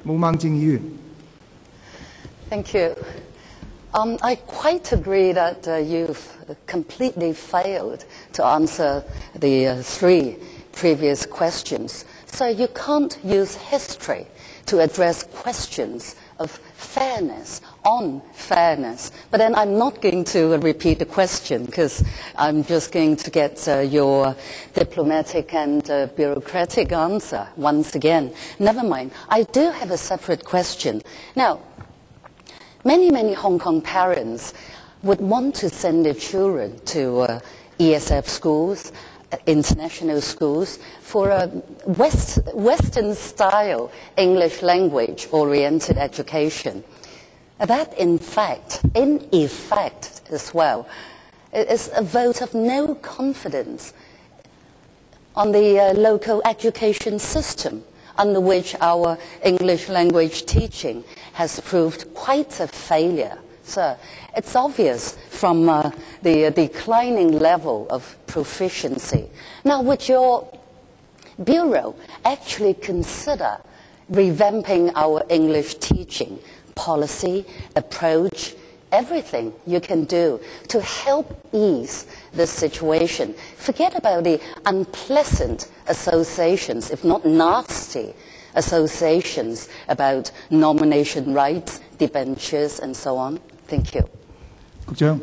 毛孟靜議員。Thank you. I quite agree that you've completely failed to answer the three previous questions. So you can't use history to address questions of fairness, on fairness. But then I'm not going to repeat the question because I'm just going to get your diplomatic and bureaucratic answer once again. Never mind. I do have a separate question. Now, many Hong Kong parents would want to send their children to ESF schools, international schools, for a Western-style English language-oriented education. That, in effect as well, is a vote of no confidence on the local education system, under which our English language teaching has proved quite a failure. So it's obvious from the declining level of proficiency. Now, would your Bureau actually consider revamping our English teaching policy, approach, everything you can do to help ease this situation? Forget about the unpleasant associations, if not nasty associations, about nomination rights, debentures, and so on. Thank you.局長。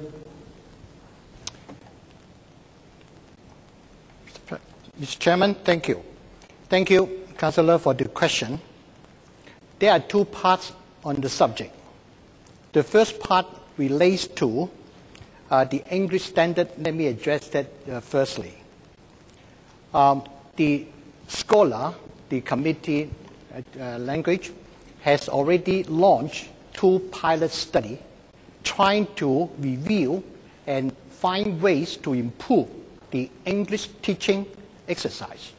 Mr. Chairman, thank you. Thank you, Councillor, for the question. There are two parts on the subject. The first part relates to the English standard. Let me address that firstly. The scholar, the committee language, has already launched two pilot studies trying to review and find ways to improve the English teaching exercise.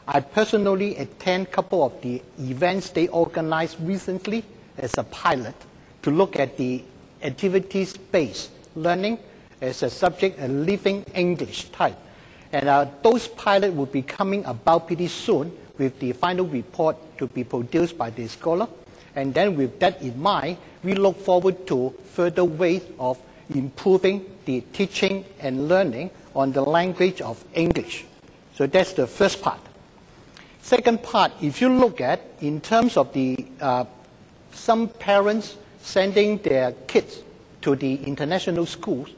I personally attend a couple of the events they organized recently as a pilot to look at the activities-based learning as a subject, a living English type. And those pilots will be coming about pretty soon with the final report to be produced by the scholar. And then with that in mind, we look forward to further ways of improving the teaching and learning on the language of English. So that's the first part. Second part, if you look at in terms of the some parents sending their kids to the international schools,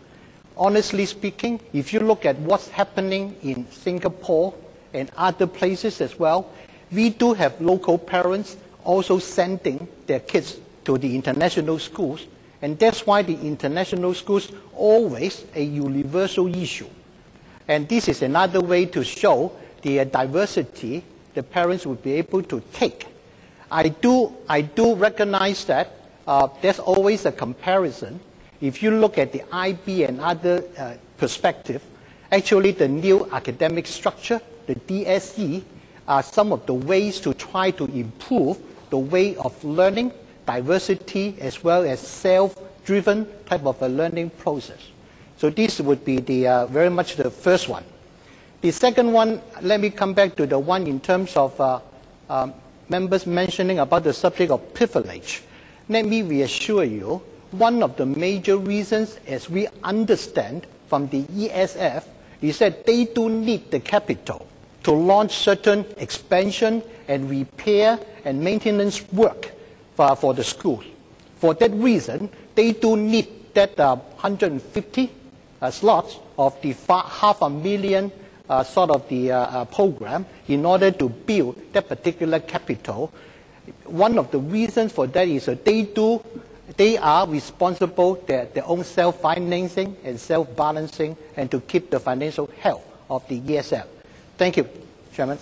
honestly speaking, if you look at what's happening in Singapore and other places as well, we do have local parents also sending their kids to the international schools, and that's why the international schools always a universal issue. And this is another way to show the diversity the parents will be able to take. I do recognize that there's always a comparison. If you look at the IB and other perspective, actually the new academic structure, the DSE, are some of the ways to try to improve the way of learning, diversity, as well as self-driven type of a learning process. So this would be the very much the first one. The second one, let me come back to the one in terms of members mentioning about the subject of privilege. Let me reassure you, one of the major reasons, as we understand from the ESF, is that they do need the capital to launch certain expansion and repair and maintenance work for the schools. For that reason, they do need that 150 slots of the 500,000 sort of the program in order to build that particular capital. One of the reasons for that is that they are responsible for their own self-financing and self-balancing and to keep the financial health of the ESF. Thank you, Chairman.